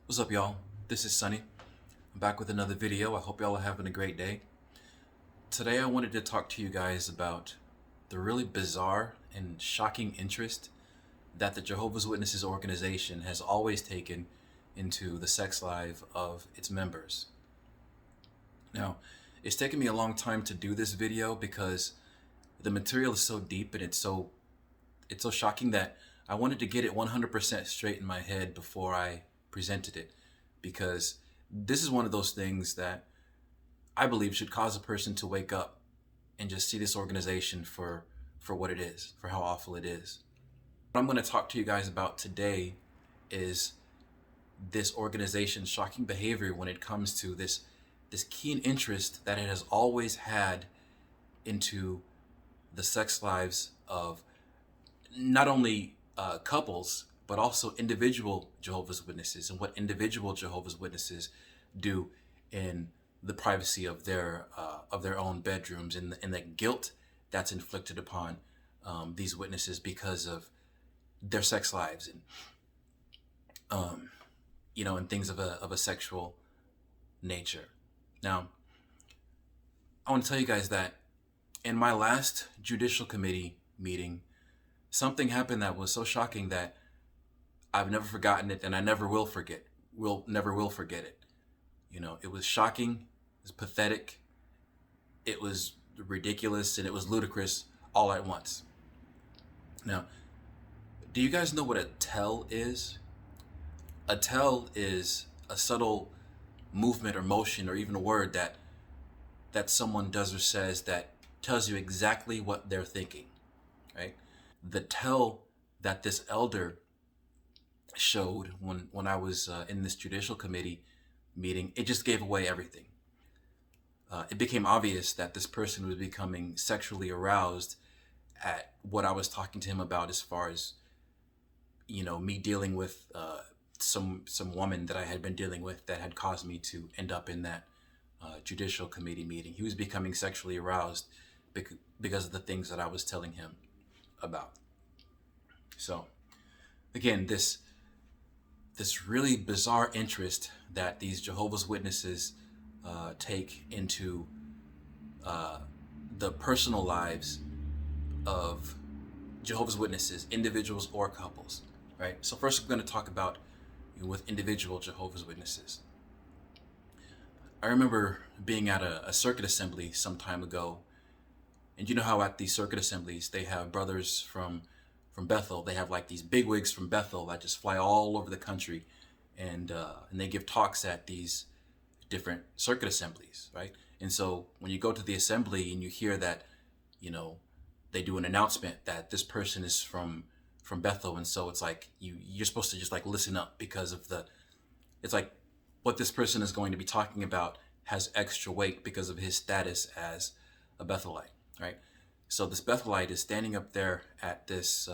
What's up, y'all? This is Sunny. I'm back with another video. I hope y'all are having a great day. Today I wanted to talk to you guys about the really bizarre and shocking interest that the Jehovah's Witnesses organization has always taken into the sex life of its members. Now, it's taken me a long time to do this video because the material is so deep and it's so shocking that I wanted to get it 100% straight in my head before I presented it, because this is one of those things that I believe should cause a person to wake up and just see this organization for what it is, for how awful it is. What I'm going to talk to you guys about today is this organization's shocking behavior when it comes to this keen interest that it has always had into the sex lives of not only couples, but also individual Jehovah's Witnesses, and what individual Jehovah's Witnesses do in the privacy of their own bedrooms, and the guilt that's inflicted upon these witnesses because of their sex lives, and and things of a sexual nature. Now, I want to tell you guys that in my last Judicial Committee meeting, something happened that was so shocking that I've never forgotten it, and I never will forget. Never will forget it. It was shocking, it was pathetic, it was ridiculous, and it was ludicrous all at once. Now, do you guys know what a tell is? A tell is a subtle movement or motion or even a word that someone does or says that tells you exactly what they're thinking, right? The tell that this elder showed when I was in this Judicial Committee meeting, it just gave away everything. It became obvious that this person was becoming sexually aroused at what I was talking to him about, as far as me dealing with some woman that I had been dealing with that had caused me to end up in that Judicial Committee meeting. He was becoming sexually aroused because of the things that I was telling him about. So again, this really bizarre interest that these Jehovah's Witnesses take into the personal lives of Jehovah's Witnesses, individuals or couples, right? So first, we're going to talk about with individual Jehovah's Witnesses. I remember being at a circuit assembly some time ago, and you know how at these circuit assemblies they have brothers from Bethel. They have like these bigwigs from Bethel that just fly all over the country, and they give talks at these different circuit assemblies, right? And so when you go to the assembly and you hear that, they do an announcement that this person is from Bethel, and so it's like you're supposed to just like listen up, because of it's like what this person is going to be talking about has extra weight because of his status as a Bethelite, right? So this Bethelite is standing up there at this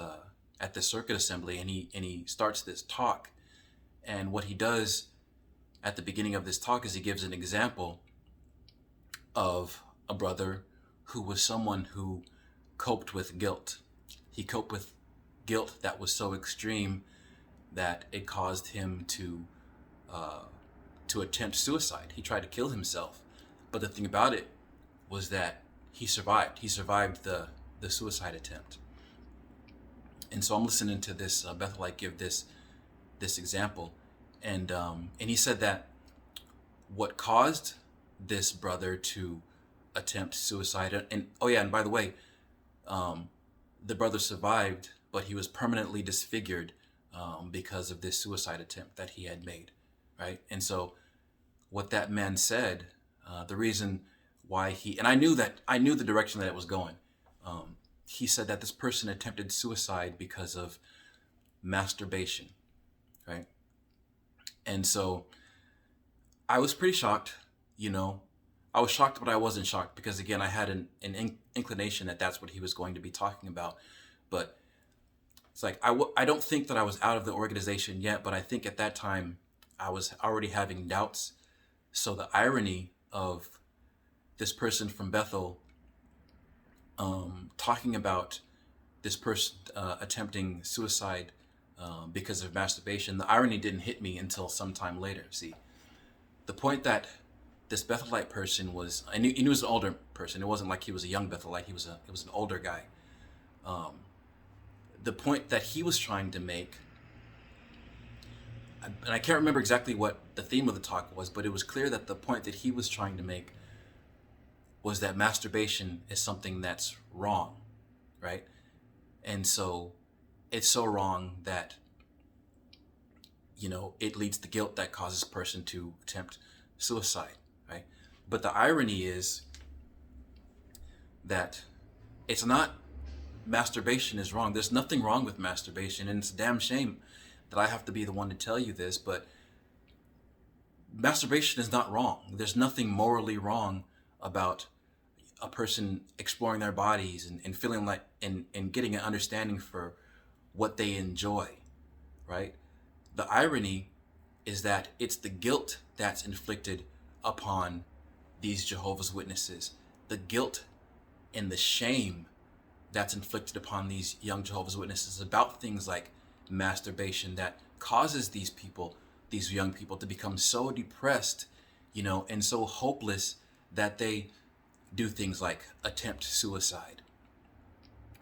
circuit assembly, and he starts this talk. And what he does at the beginning of this talk is he gives an example of a brother who was someone who coped with guilt. He coped with guilt that was so extreme that it caused him to attempt suicide. He tried to kill himself, but the thing about it was that he survived. He survived the suicide attempt. And so I'm listening to this Bethelite give this example, and he said that what caused this brother to attempt suicide, and oh yeah, and by the way, the brother survived, but he was permanently disfigured because of this suicide attempt that he had made, right? And so what that man said, the reason why I knew the direction that it was going. He said that this person attempted suicide because of masturbation, right? And so I was pretty shocked, I was shocked, but I wasn't shocked, because again, I had an inclination that that's what he was going to be talking about. But it's like, I don't think that I was out of the organization yet, but I think at that time I was already having doubts. So the irony of this person from Bethel talking about this person attempting suicide because of masturbation. The irony didn't hit me until sometime later. See, the point that this Bethelite person was, and he was an older person. It wasn't like he was a young Bethelite. He was an older guy. The point that he was trying to make, and I can't remember exactly what the theme of the talk was, but it was clear that the point that he was trying to make was that masturbation is something that's wrong, right? And so it's so wrong that, it leads to guilt that causes a person to attempt suicide, right? But the irony is that it's not masturbation is wrong. There's nothing wrong with masturbation, and it's a damn shame that I have to be the one to tell you this, but masturbation is not wrong. There's nothing morally wrong about a person exploring their bodies and feeling like and getting an understanding for what they enjoy, right? The irony is that it's the guilt that's inflicted upon these Jehovah's Witnesses, the guilt and the shame that's inflicted upon these young Jehovah's Witnesses about things like masturbation that causes these young people to become so depressed, and so hopeless that they do things like attempt suicide,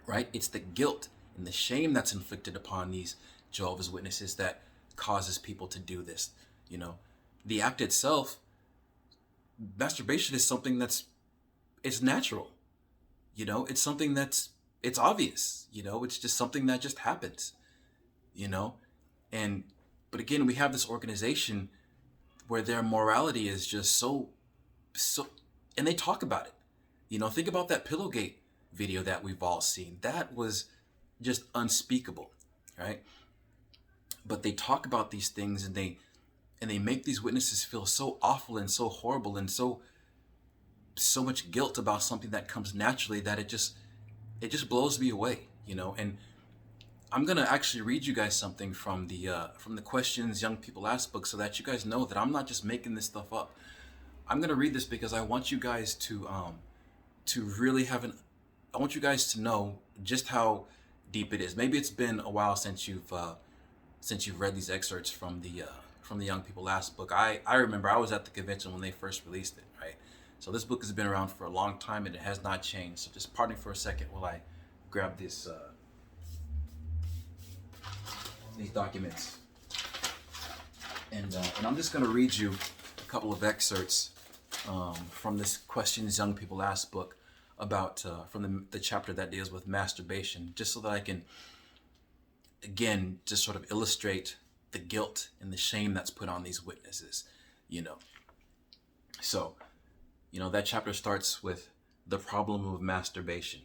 right? It's the guilt and the shame that's inflicted upon these Jehovah's Witnesses that causes people to do this. The act itself, masturbation is something it's natural. It's something it's obvious. It's just something that just happens. But again, we have this organization where their morality is just so, and they talk about it. Think about that Pillowgate video that we've all seen. That was just unspeakable, right? But they talk about these things and they make these witnesses feel so awful and so horrible and so much guilt about something that comes naturally that it just blows me away, And I'm gonna actually read you guys something from the Questions Young People Ask book, so that you guys know that I'm not just making this stuff up. I'm gonna read this because I want you guys to really I want you guys to know just how deep it is. Maybe it's been a while since you've read these excerpts from the Young People Ask book. I remember I was at the convention when they first released it, right? So this book has been around for a long time and it has not changed. So just pardon me for a second while I grab these documents. And I'm just going to read you a couple of excerpts from this Questions Young People Ask book about from the chapter that deals with masturbation, just so that I can, again, just sort of illustrate the guilt and the shame that's put on these witnesses, So, that chapter starts with the problem of masturbation.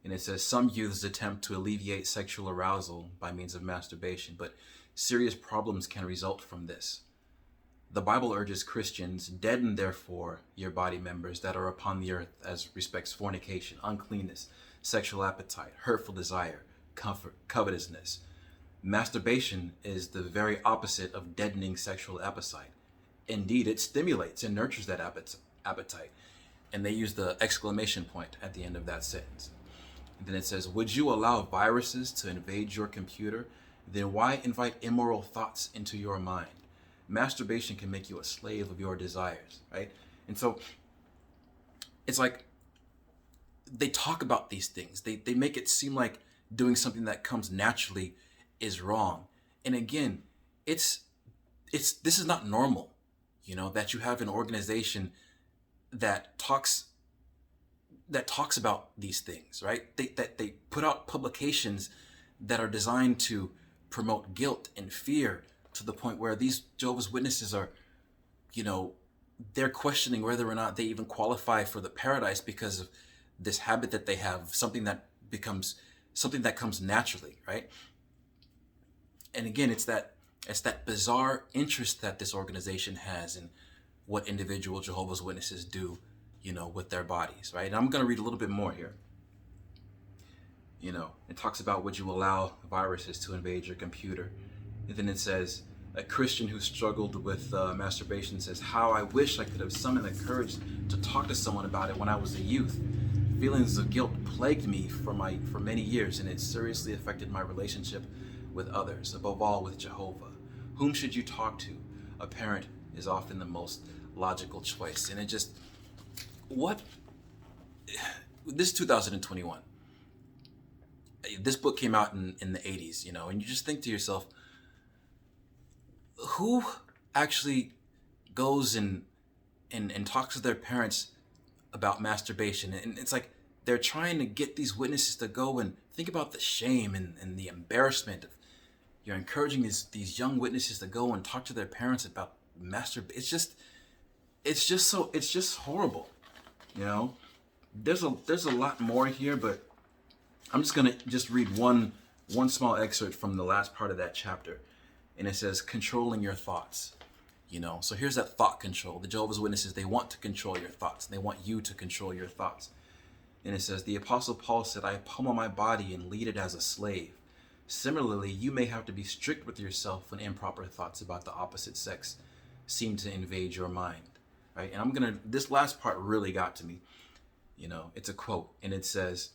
And it says, some youths attempt to alleviate sexual arousal by means of masturbation, but serious problems can result from this. The Bible urges Christians, deaden therefore your body members that are upon the earth as respects fornication, uncleanness, sexual appetite, hurtful desire, covetousness. Masturbation is the very opposite of deadening sexual appetite. Indeed, it stimulates and nurtures that appetite. And they use the exclamation point at the end of that sentence. And then it says, would you allow viruses to invade your computer? Then why invite immoral thoughts into your mind? Masturbation can make you a slave of your desires, right? And so it's like they talk about these things. They make it seem like doing something that comes naturally is wrong. And again, this is not normal, that you have an organization that talks about these things, right? They put out publications that are designed to promote guilt and fear, to the point where these Jehovah's Witnesses are, they're questioning whether or not they even qualify for the paradise because of this habit that they have, something that comes naturally, right? And again, it's that bizarre interest that this organization has in what individual Jehovah's Witnesses do, with their bodies, right? And I'm going to read a little bit more here. It talks about, would you allow viruses to invade your computer? And then it says, a Christian who struggled with masturbation says, how I wish I could have summoned the courage to talk to someone about it when I was a youth. Feelings of guilt plagued me for many years, and it seriously affected my relationship with others, above all with Jehovah. Whom should you talk to? A parent is often the most logical choice. And it just, what? This is 2021. This book came out in the 80s, you know, and you just think to yourself, who actually goes and talks to their parents about masturbation? And it's like they're trying to get these witnesses to go and think about the shame and the embarrassment of, you're encouraging these young witnesses to go and talk to their parents about masturbation. It's just horrible, you know. There's a lot more here, but I'm just gonna read one small excerpt from the last part of that chapter, and it says, controlling your thoughts. You know, so here's that thought control. The Jehovah's Witnesses, they want to control your thoughts. They want you to control your thoughts. And it says, the Apostle Paul said, I pummel my body and lead it as a slave. Similarly, you may have to be strict with yourself when improper thoughts about the opposite sex seem to invade your mind, right? And this last part really got to me. You know, it's a quote, and it says,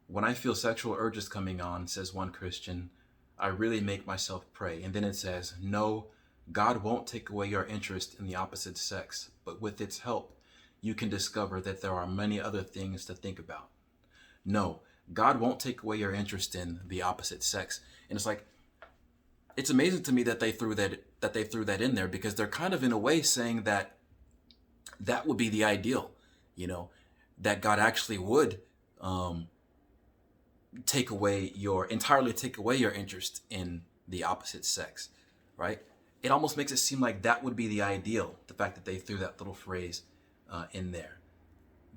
when I feel sexual urges coming on, says one Christian, I really make myself pray. And then it says, no, God won't take away your interest in the opposite sex, but with its help, you can discover that there are many other things to think about. No, God won't take away your interest in the opposite sex. And it's like, it's amazing to me that they threw that in there, because they're kind of in a way saying that would be the ideal, you know, that God actually would entirely take away your interest in the opposite sex, right? It almost makes it seem like that would be the ideal, the fact that they threw that little phrase in there,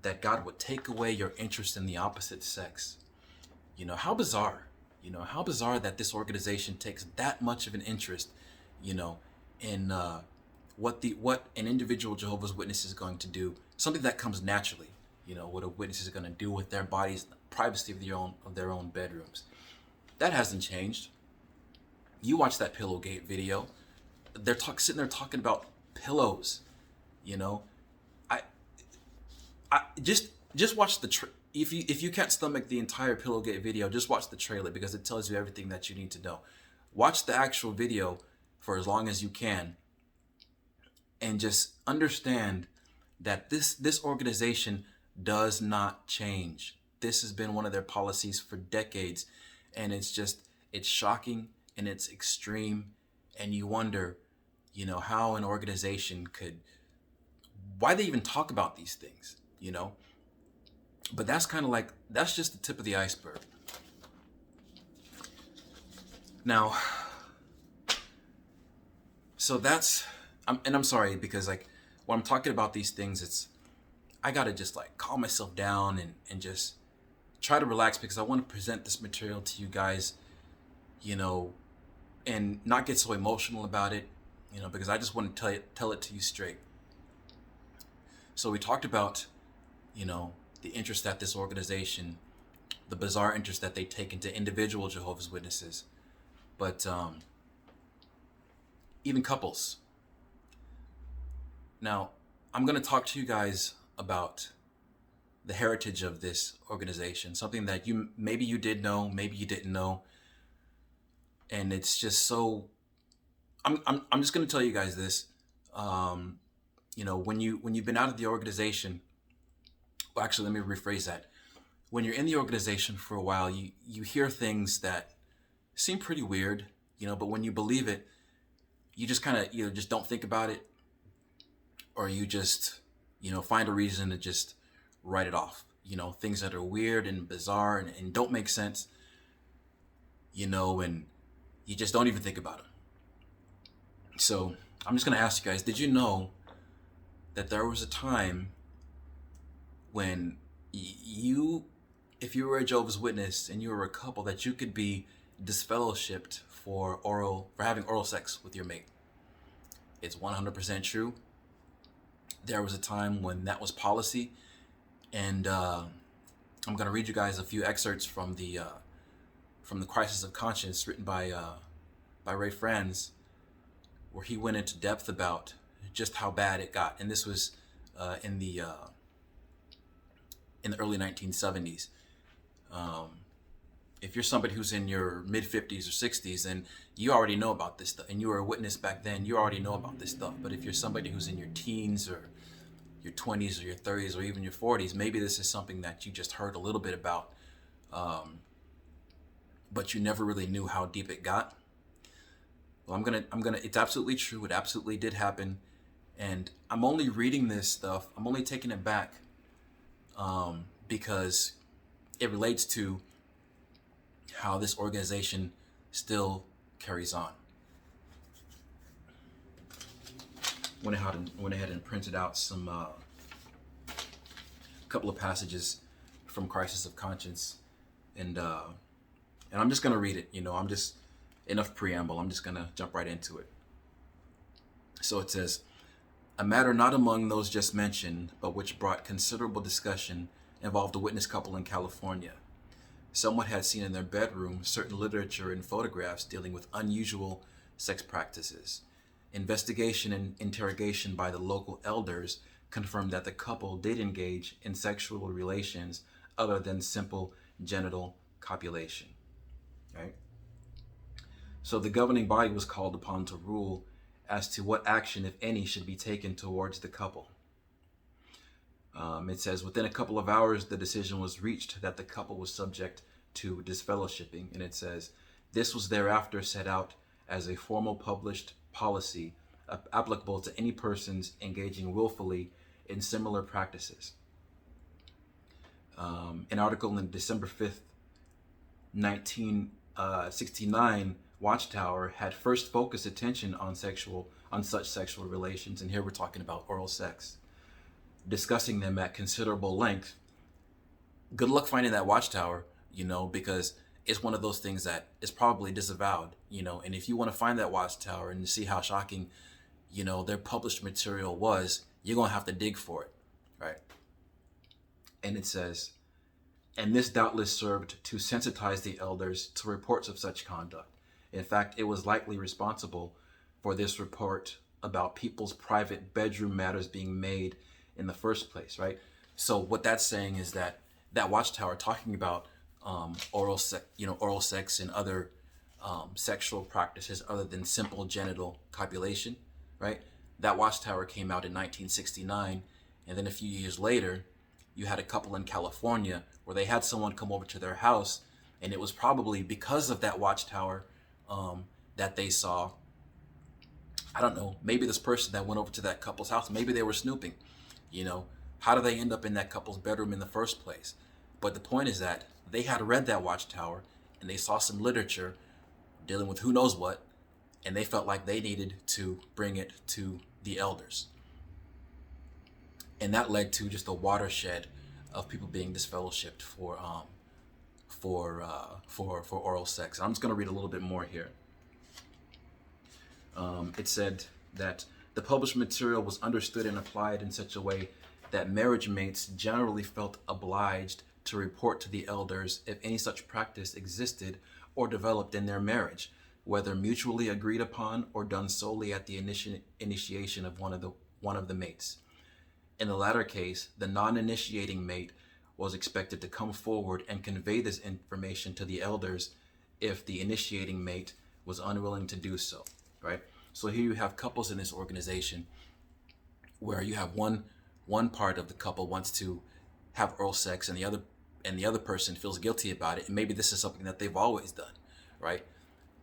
that God would take away your interest in the opposite sex. You know, how bizarre. You know, how bizarre that this organization takes that much of an interest, you know, in what an individual Jehovah's Witness is going to do, something that comes naturally, you know, what a witness is going to do with their bodies, the privacy of their own bedrooms. That hasn't changed. You watch that Pillowgate video. They're sitting there talking about pillows, you know. I just watch if you can't stomach the entire Pillowgate video, just watch the trailer, because it tells you everything that you need to know. Watch the actual video for as long as you can, and just understand that this organization does not change. This has been one of their policies for decades, and it's shocking and it's extreme, and you wonder, you know, how an organization why they even talk about these things, you know. But that's just the tip of the iceberg. Now, so I'm sorry, because like when I'm talking about these things, I gotta just like calm myself down and just try to relax, because I want to present this material to you guys, you know, and not get so emotional about it, you know, because I just want to tell it to you straight. So we talked about, you know, the interest that this organization, the bizarre interest that they take into individual Jehovah's Witnesses, but even couples. Now, I'm going to talk to you guys about the heritage of this organization, something that maybe you did know, maybe you didn't know, and it's just so. I'm just going to tell you guys this. You know, when you've been out of the organization. Well, actually, let me rephrase that. When you're in the organization for a while, you hear things that seem pretty weird, you know, but when you believe it, you just kind of either just don't think about it, or you just, you know, find a reason to just write it off. You know, things that are weird and bizarre and don't make sense, you know, and you just don't even think about them. So I'm just going to ask you guys, did you know that there was a time when if you were a Jehovah's Witness and you were a couple, that you could be disfellowshipped for having oral sex with your mate? It's 100% true. There was a time when that was policy, and I'm going to read you guys a few excerpts from the Crisis of Conscience, written by Ray Franz, where he went into depth about just how bad it got, and this was in the early 1970s. if you're somebody who's in your mid 50s or 60s, then you already know about this stuff, and you were a witness back then, you already know about this stuff. But if you're somebody who's in your teens or your 20s or your 30s or even your 40s, maybe this is something that you just heard a little bit about, but you never really knew how deep it got. Well, it's absolutely true. It absolutely did happen. And I'm only reading this stuff, I'm only taking it back because it relates to how this organization still carries on. Went ahead and printed out some couple of passages from Crisis of Conscience, and I'm just gonna read it. I'm just enough preamble. I'm just gonna jump right into it. So it says, a matter not among those just mentioned, but which brought considerable discussion, involved a witness couple in California. Someone had seen in their bedroom certain literature and photographs dealing with unusual sex practices. Investigation and interrogation by the local elders confirmed that the couple did engage in sexual relations other than simple genital copulation. Right? So the governing body was called upon to rule as to what action, if any, should be taken towards the couple. It says, within a couple of hours, the decision was reached that the couple was subject to disfellowshipping. And it says, this was thereafter set out as a formal published policy applicable to any persons engaging willfully in similar practices. An article in December 5th, 1969, Watchtower had first focused attention on such sexual relations, and here we're talking about oral sex, discussing them at considerable length. Good luck finding that Watchtower, because it's one of those things that is probably disavowed, and if you want to find that Watchtower and see how shocking, their published material was, you're going to have to dig for it, right? And it says, and this doubtless served to sensitize the elders to reports of such conduct. In fact, it was likely responsible for this report about people's private bedroom matters being made in the first place, right? So what that's saying is that Watchtower talking about oral sex and other sexual practices other than simple genital copulation, right? That Watchtower came out in 1969, and then a few years later, you had a couple in California where they had someone come over to their house, and it was probably because of that Watchtower that they saw. I don't know, maybe this person that went over to that couple's house, maybe they were snooping. How do they end up in that couple's bedroom in the first place? But the point is that they had read that Watchtower and they saw some literature dealing with who knows what, and they felt like they needed to bring it to the elders. And that led to just a watershed of people being disfellowshipped for oral sex. I'm just going to read a little bit more here. It said that the published material was understood and applied in such a way that marriage mates generally felt obliged to report to the elders if any such practice existed or developed in their marriage, whether mutually agreed upon or done solely at the initiation of one of the mates. In the latter case, the non-initiating mate was expected to come forward and convey this information to the elders if the initiating mate was unwilling to do so, right? So here you have couples in this organization where you have one part of the couple wants to have oral sex and the other person feels guilty about it, and maybe this is something that they've always done, right?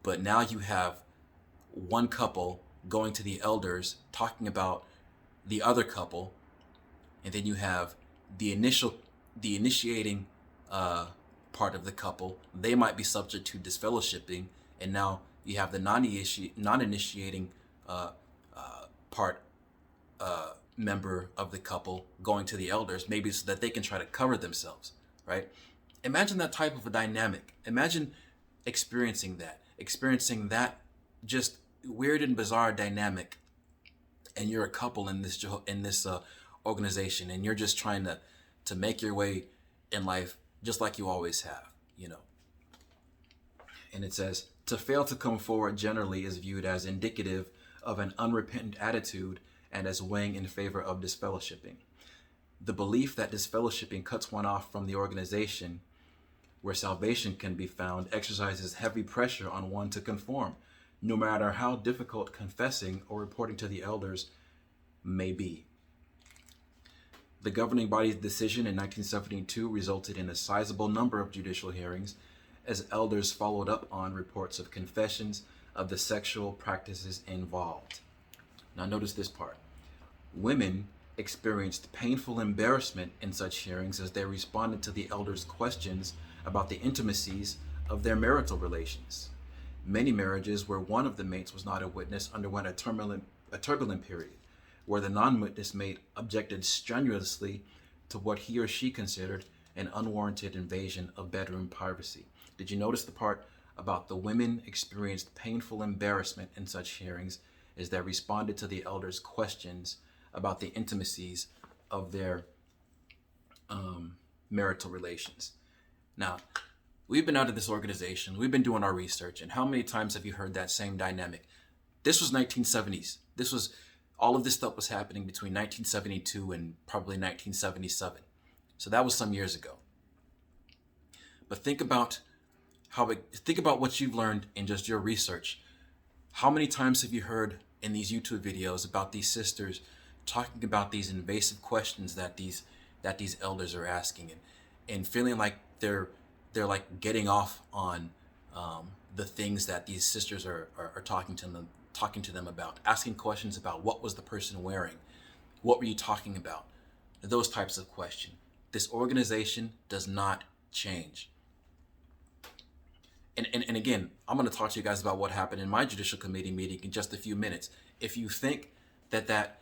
But now you have one couple going to the elders talking about the other couple, and then you have the initiating part of the couple. They might be subject to disfellowshipping, and now you have the non-initiating part member of the couple going to the elders, maybe so that they can try to cover themselves, right? Imagine that type of a dynamic. Imagine experiencing that just weird and bizarre dynamic, and you're a couple in this organization, and you're just trying to make your way in life just like you always have, And it says, to fail to come forward generally is viewed as indicative of an unrepentant attitude and as weighing in favor of disfellowshipping. The belief that disfellowshipping cuts one off from the organization where salvation can be found, exercises heavy pressure on one to conform, no matter how difficult confessing or reporting to the elders may be. The governing body's decision in 1972 resulted in a sizable number of judicial hearings as elders followed up on reports of confessions of the sexual practices involved. Now notice this part. Women experienced painful embarrassment in such hearings as they responded to the elders' questions about the intimacies of their marital relations. Many marriages where one of the mates was not a witness underwent a turbulent period, where the non-witness mate objected strenuously to what he or she considered an unwarranted invasion of bedroom privacy. Did you notice the part about the women experienced painful embarrassment in such hearings as they responded to the elders' questions about the intimacies of their marital relations? Now, we've been out of this organization, we've been doing our research, and how many times have you heard that same dynamic? This was 1970s. All of this stuff was happening between 1972 and probably 1977. So that was some years ago. But think about what you've learned in just your research. How many times have you heard in these YouTube videos about these sisters talking about these invasive questions that these elders are asking, and feeling like they're like getting off on the things that these sisters are talking to them about, asking questions about what was the person wearing, what were you talking about, those types of questions. This organization does not change. And again, I'm going to talk to you guys about what happened in my Judicial Committee meeting in just a few minutes. If you think that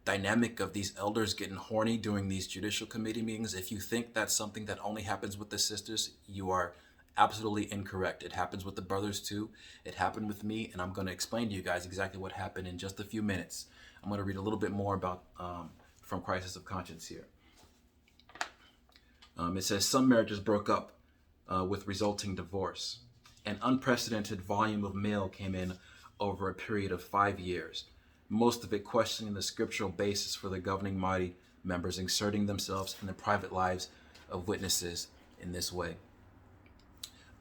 dynamic of these elders getting horny during these Judicial Committee meetings, if you think that's something that only happens with the sisters, you are absolutely incorrect. It happens with the brothers too. It happened with me, and I'm going to explain to you guys exactly what happened in just a few minutes. I'm going to read a little bit more about from Crisis of Conscience here. It says some marriages broke up with resulting divorce. An unprecedented volume of mail came in over a period of 5 years, most of it questioning the scriptural basis for the governing body members inserting themselves in the private lives of witnesses in this way.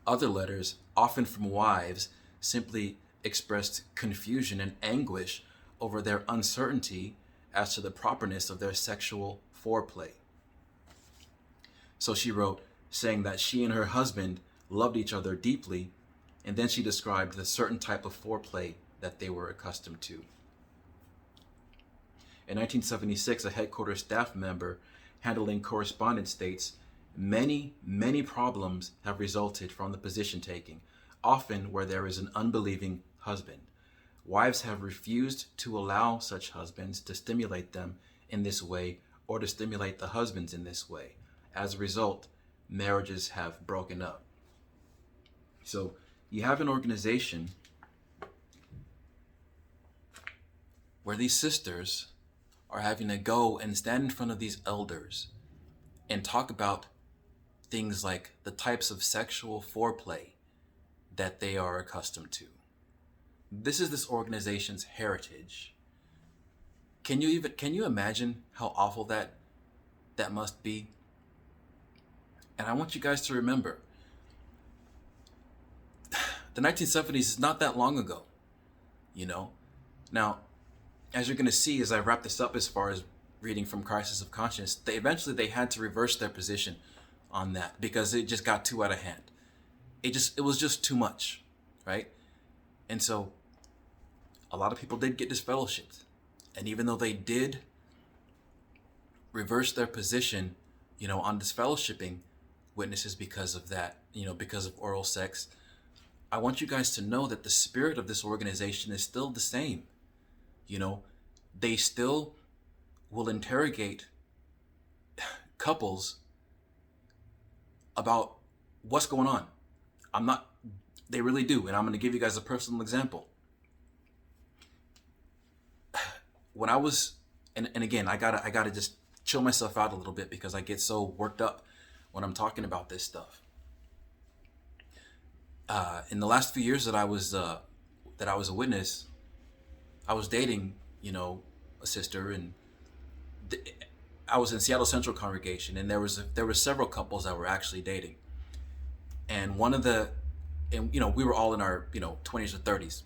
Other letters, often from wives, simply expressed confusion and anguish over their uncertainty as to the properness of their sexual foreplay. So she wrote, saying that she and her husband loved each other deeply, and then she described the certain type of foreplay that they were accustomed to. In 1976, a headquarters staff member handling correspondence states, many problems have resulted from the position taking, often where there is an unbelieving husband. Wives have refused to allow such husbands to stimulate them in this way or to stimulate the husbands in this way. As a result, marriages have broken up. So you have an organization where these sisters are having to go and stand in front of these elders and talk about things like the types of sexual foreplay that they are accustomed to. This is this organization's heritage. Can you imagine how awful that must be? And I want you guys to remember, the 1970s is not that long ago, you know? Now, as you're going to see as I wrap this up as far as reading from Crisis of Conscience, they eventually had to reverse their position on that because it just got too out of hand. It was just too much, right? And so a lot of people did get disfellowshipped. And even though they did reverse their position, you know, on disfellowshipping witnesses because of that, you know, because of oral sex, I want you guys to know that the spirit of this organization is still the same. You know, they still will interrogate couples about what's going on. They really do. And I'm going to give you guys a personal example. When I was, and again, I gotta just chill myself out a little bit because I get so worked up when I'm talking about this stuff. In the last few years that I was a witness, I was dating, you know, a sister, and I was in Seattle Central congregation, and there were several couples that were actually dating, And we were all in our 20s or 30s.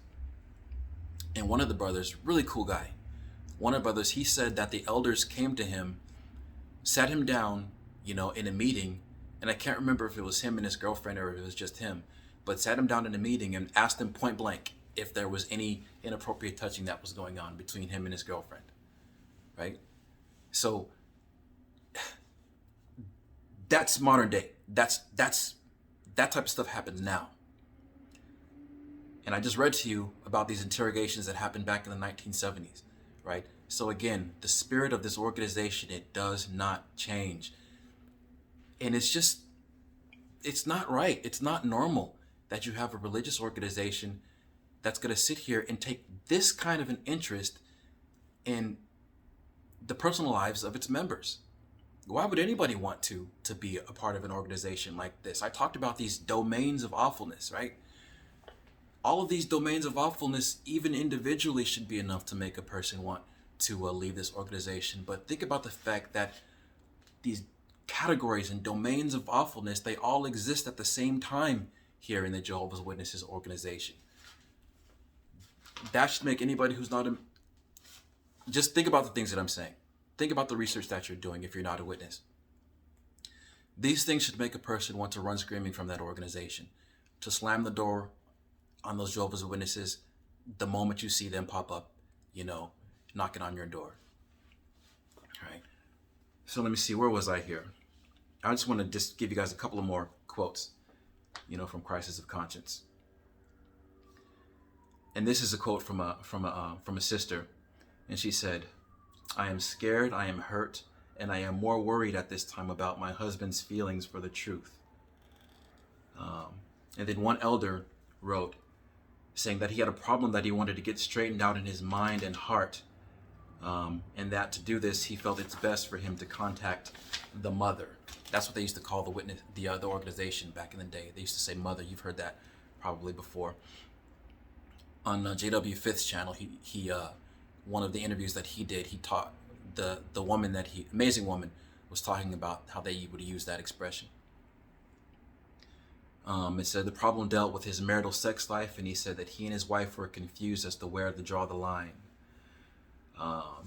And one of the brothers, really cool guy, one of the brothers, he said that the elders came to him, sat him down, in a meeting, and I can't remember if it was him and his girlfriend or if it was just him, but sat him down in a meeting and asked him point blank if there was any inappropriate touching that was going on between him and his girlfriend, right? So that's modern day. That type of stuff happens now. And I just read to you about these interrogations that happened back in the 1970s, right? So again, the spirit of this organization, it does not change. And it's not right. It's not normal that you have a religious organization that's going to sit here and take this kind of an interest in the personal lives of its members. Why would anybody want to be a part of an organization like this? I talked about these domains of awfulness, right? All of these domains of awfulness, even individually, should be enough to make a person want to leave this organization. But think about the fact that these categories and domains of awfulness, they all exist at the same time here in the Jehovah's Witnesses organization. That should make anybody who's not just think about the things that I'm saying. Think about the research that you're doing if you're not a witness. These things should make a person want to run screaming from that organization, to slam the door on those Jehovah's Witnesses the moment you see them pop up, knocking on your door. All right. So let me see, where was I here? I just want to just give you guys a couple of more quotes, from Crisis of Conscience. And this is a quote from a sister, and she said, "I am scared, I am hurt, and I am more worried at this time about my husband's feelings for the truth." And then one elder wrote, saying that he had a problem that he wanted to get straightened out in his mind and heart, and that to do this, he felt it's best for him to contact the mother. That's what they used to call the organization back in the day. They used to say mother. You've heard that probably before. On JW Fifth's channel, he one of the interviews that he did, he taught the woman amazing woman, was talking about how they would use that expression. It said the problem dealt with his marital sex life, and he said that he and his wife were confused as to where to draw the line.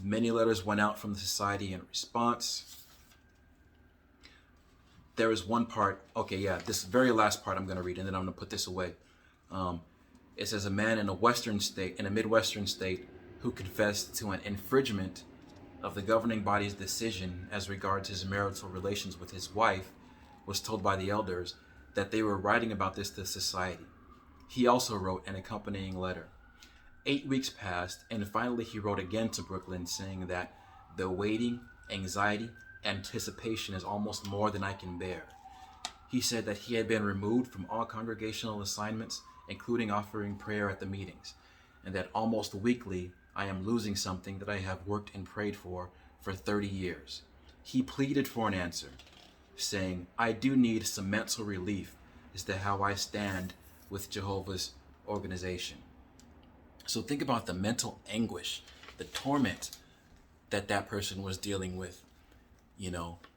Many letters went out from the society in response. There was one part, this very last part I'm going to read, and then I'm going to put this away. It says a man in a Midwestern state who confessed to an infringement of the governing body's decision as regards his marital relations with his wife was told by the elders that they were writing about this to society. He also wrote an accompanying letter. 8 weeks passed, and finally he wrote again to Brooklyn saying that the waiting, anxiety, anticipation is almost more than I can bear. He said that he had been removed from all congregational assignments, including offering prayer at the meetings, and that almost weekly I am losing something that I have worked and prayed for 30 years. He pleaded for an answer, saying, I do need some mental relief as to how I stand with Jehovah's organization. So think about the mental anguish, the torment that person was dealing with,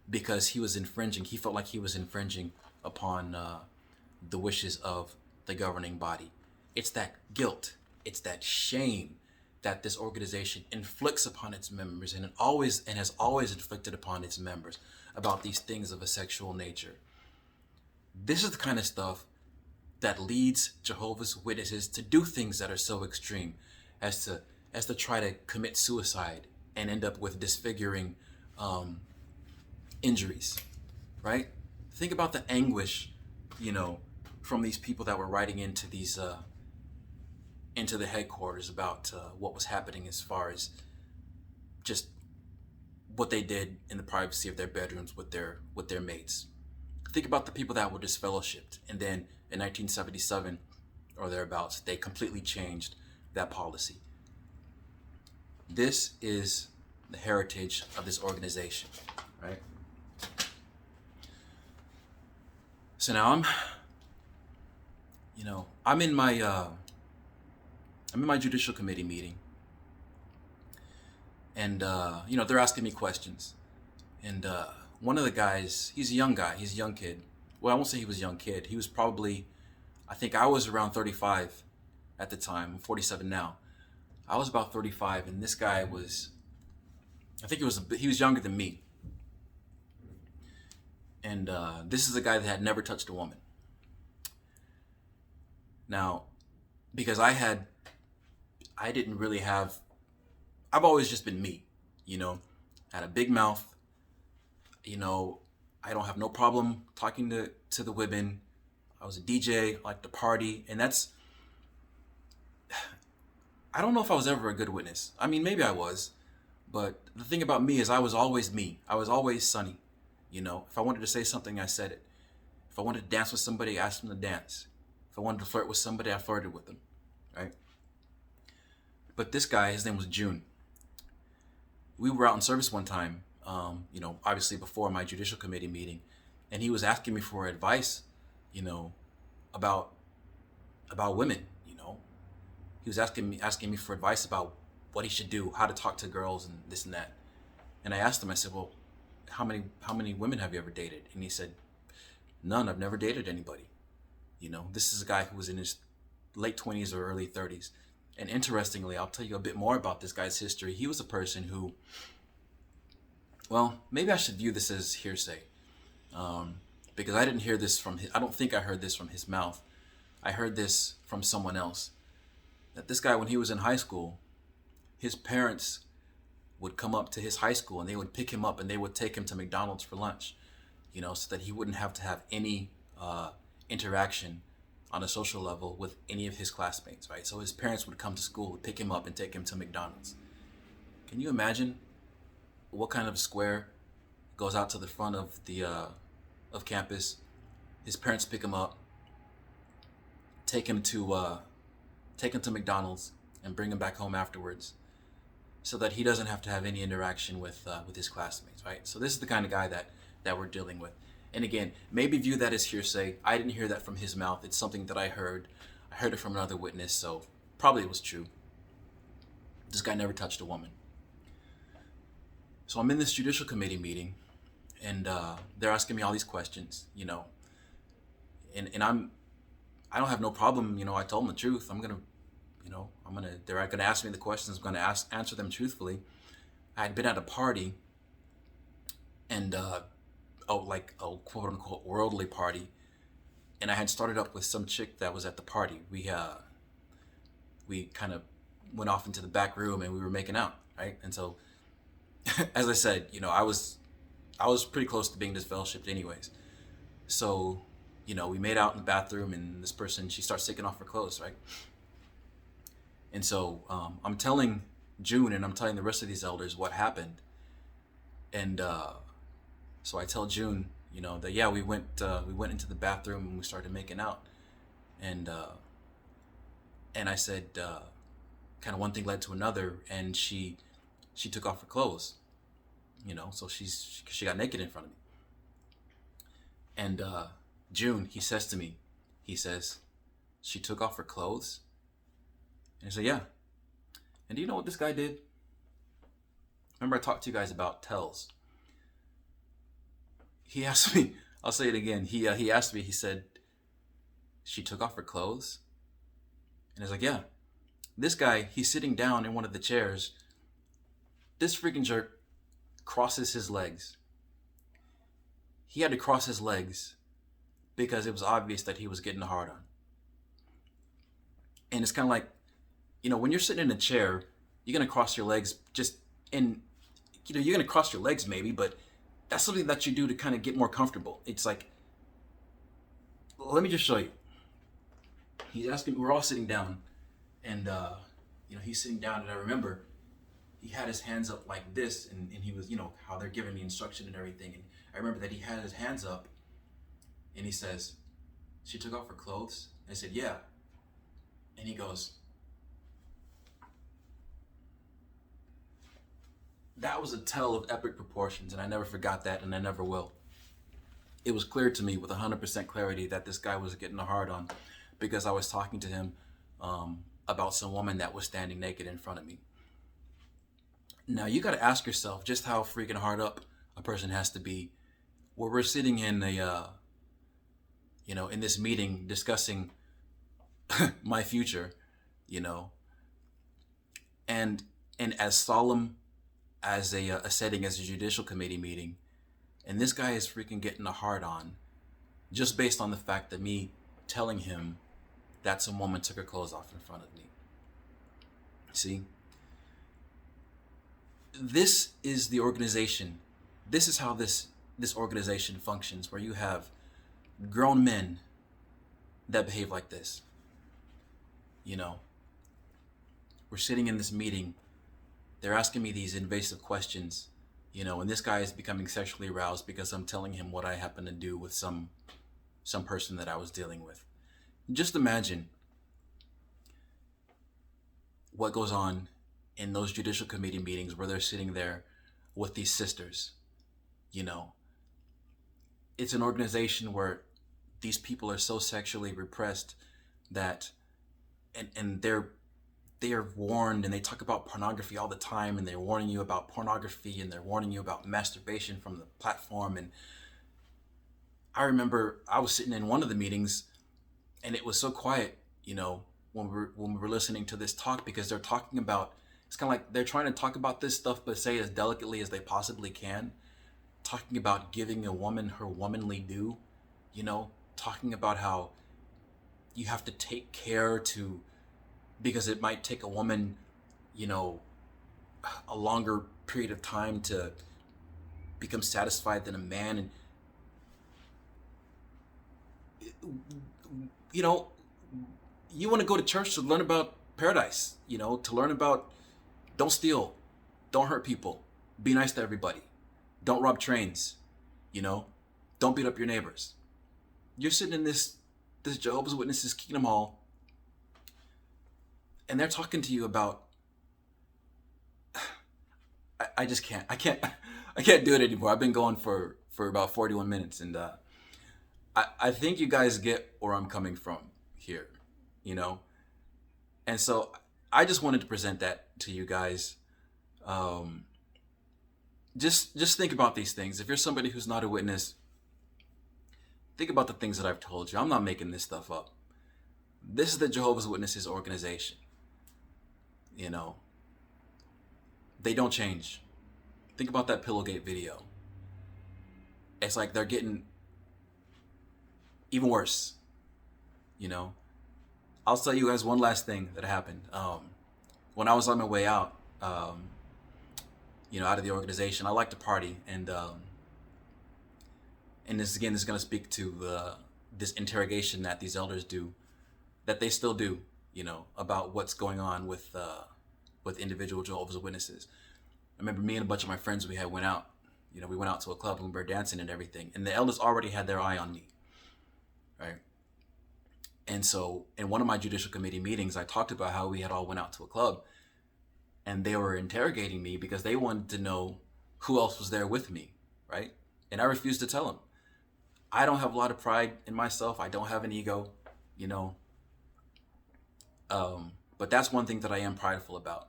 because he was infringing. He felt like he was infringing upon the wishes of the governing body. It's that guilt, it's that shame that this organization inflicts upon its members, and has always inflicted upon its members about these things of a sexual nature. This is the kind of stuff that leads Jehovah's Witnesses to do things that are so extreme as to try to commit suicide and end up with disfiguring injuries, right? Think about the anguish, from these people that were writing into these into the headquarters about what was happening as far as just what they did in the privacy of their bedrooms with their mates. Think about the people that were disfellowshipped, and then in 1977 or thereabouts, they completely changed that policy. This is the heritage of this organization, right? So now I'm in my Judicial Committee meeting, and they're asking me questions, and one of the guys, he's a young guy, he's a young kid, well, I won't say he was a young kid. He was probably, I think I was around 35 at the time. I'm 47 now. I was about 35, and this guy was, I think he was younger than me. And this is a guy that had never touched a woman. Now, because I didn't really have, I've always just been me, you know, had a big mouth, you know, I don't have no problem talking to the women. I was a DJ, I liked to party, and that's, I don't know if I was ever a good witness. I mean, maybe I was, but the thing about me is I was always me. I was always sunny, you know. If I wanted to say something, I said it. If I wanted to dance with somebody, I asked them to dance. If I wanted to flirt with somebody, I flirted with them, right? But this guy, his name was June. We were out in service one time, you know, obviously before my Judicial Committee meeting, and he was asking me for advice, you know, about women, you know. He was asking me for advice about what he should do, how to talk to girls and this and that. And I asked him, I said, well, how many women have you ever dated? And he said, none, I've never dated anybody. You know, this is a guy who was in his late 20s or early 30s. And interestingly, I'll tell you a bit more about this guy's history. He was a person who, well, maybe I should view this as hearsay, because I didn't hear this from I don't think I heard this from his mouth. I heard this from someone else. That this guy, when he was in high school, his parents would come up to his high school and they would pick him up and they would take him to McDonald's for lunch, you know, so that he wouldn't have to have any interaction on a social level with any of his classmates, right? So his parents would come to school, would pick him up and take him to McDonald's. Can you imagine what kind of square goes out to the front of the of campus? His parents pick him up, take him to McDonald's, and bring him back home afterwards, so that he doesn't have to have any interaction with his classmates, right? So this is the kind of guy that we're dealing with. And again, maybe view that as hearsay. I didn't hear that from his mouth. It's something that I heard. I heard it from another witness, so probably it was true. This guy never touched a woman. So I'm in this Judicial Committee meeting, and they're asking me all these questions, you know. And I don't have no problem, you know. I told them the truth. They're gonna ask me the questions. I'm gonna answer them truthfully. I had been at a party, and like a quote unquote worldly party, and I had started up with some chick that was at the party. We kind of went off into the back room and we were making out, right? And so, as I said, you know, I was pretty close to being disfellowshipped anyways. So, you know, we made out in the bathroom, and this person, she starts taking off her clothes, right? And so I'm telling June and I'm telling the rest of these elders what happened. And so I tell June, you know, that yeah, we went into the bathroom and we started making out. And I said, kind of one thing led to another, and she took off her clothes, you know, so she got naked in front of me. And June, he says to me, he says, she took off her clothes? And I said, yeah. And do you know what this guy did? Remember I talked to you guys about tells. He asked me, I'll say it again. He asked me, he said, she took off her clothes? And I was like, yeah. This guy, he's sitting down in one of the chairs. This freaking jerk crosses his legs. He had to cross his legs because it was obvious that he was getting a hard on. And it's kind of like, you know, when you're sitting in a chair, you're going to cross your legs you're going to cross your legs maybe, but that's something that you do to kind of get more comfortable. It's like, let me just show you. He's asking, we're all sitting down, and, you know, he's sitting down, and I remember he had his hands up like this, and he was, you know, how they're giving me instruction and everything. And I remember that he had his hands up, and he says, she took off her clothes? I said, yeah. And he goes, that was a tell of epic proportions, and I never forgot that, and I never will. It was clear to me with 100% clarity that this guy was getting a hard on because I was talking to him about some woman that was standing naked in front of me. Now, you got to ask yourself just how freaking hard up a person has to be where we're sitting in in this meeting discussing my future, you know, and as solemn as a setting as a Judicial Committee meeting, and this guy is freaking getting a hard on just based on the fact that me telling him that some woman took her clothes off in front of me. See, this is the organization. This is how this organization functions, where you have grown men that behave like this. We're sitting in this meeting. They're asking me these invasive questions, and this guy is becoming sexually aroused because I'm telling him what I happen to do with some person that I was dealing with. Just imagine what goes on in those Judicial Committee meetings where they're sitting there with these sisters. It's an organization where these people are so sexually repressed that, and they are warned, and they talk about pornography all the time, and they're warning you about pornography, and they're warning you about masturbation from the platform. And I remember I was sitting in one of the meetings, and it was so quiet, when we were listening to this talk, because they're talking about, it's kind of like they're trying to talk about this stuff, but say it as delicately as they possibly can. Talking about giving a woman her womanly due, talking about how you have to take care because it might take a woman, a longer period of time to become satisfied than a man. And, you want to go to church to learn about paradise, to learn about don't steal, don't hurt people, be nice to everybody, don't rob trains, don't beat up your neighbors. You're sitting in this Jehovah's Witnesses Kingdom Hall, and they're talking to you about, I just can't, I can't do it anymore. I've been going for about 41 minutes, and I think you guys get where I'm coming from here, and so I just wanted to present that to you guys. Just think about these things. If you're somebody who's not a witness, think about the things that I've told you. I'm not making this stuff up. This is the Jehovah's Witnesses organization. They don't change. Think about that Pillowgate video. It's like they're getting even worse. I'll tell you guys one last thing that happened. When I was on my way out, out of the organization, I like to party, and this is going to speak to this interrogation that these elders do, that they still do, about what's going on with individual Jehovah's Witnesses. I remember me and a bunch of my friends, we went out to a club and we were dancing and everything, and the elders already had their eye on me, right? And so in one of my Judicial Committee meetings, I talked about how we had all went out to a club, and they were interrogating me because they wanted to know who else was there with me, right? And I refused to tell them. I don't have a lot of pride in myself. I don't have an ego, but that's one thing that I am prideful about.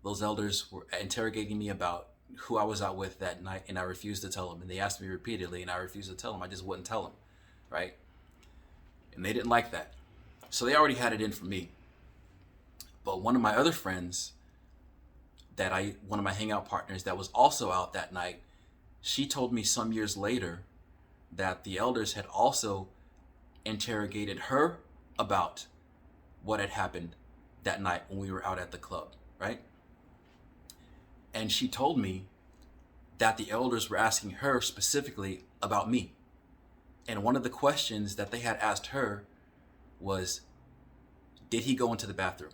Those elders were interrogating me about who I was out with that night, and I refused to tell them. And they asked me repeatedly, and I refused to tell them. I just wouldn't tell them, right? And they didn't like that. So they already had it in for me. But one of my other friends, one of my hangout partners that was also out that night, she told me some years later that the elders had also interrogated her about what had happened that night when we were out at the club, right? And she told me that the elders were asking her specifically about me. And one of the questions that they had asked her was, did he go into the bathroom?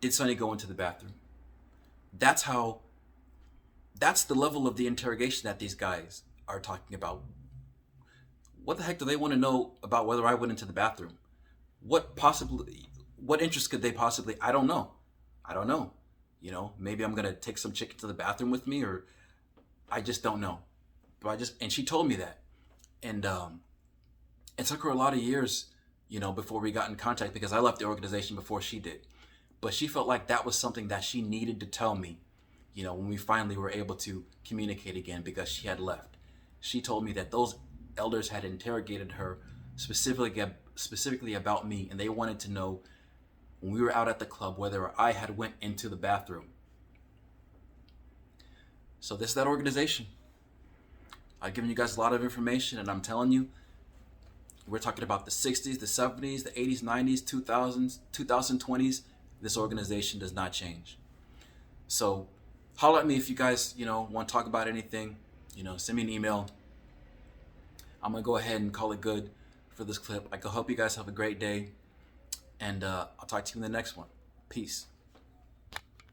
Did Sonny go into the bathroom? That's the level of the interrogation that these guys are talking about. What the heck do they want to know about whether I went into the bathroom? What interest could they possibly, I don't know. Maybe I'm going to take some chick to the bathroom with me, or I just don't know. And she told me that. And it took her a lot of years, before we got in contact, because I left the organization before she did. But she felt like that was something that she needed to tell me, when we finally were able to communicate again, because she had left. She told me that those elders had interrogated her specifically about me, and they wanted to know when we were out at the club whether I had went into the bathroom. So this is that organization. I've given you guys a lot of information, and I'm telling you, we're talking about the 60s, the 70s, the 80s, 90s, 2000s, 2020s. This organization does not change. So holler at me if you guys, want to talk about anything. Send me an email. I'm going to go ahead and call it good for this clip. I hope you guys have a great day. And I'll talk to you in the next one. Peace.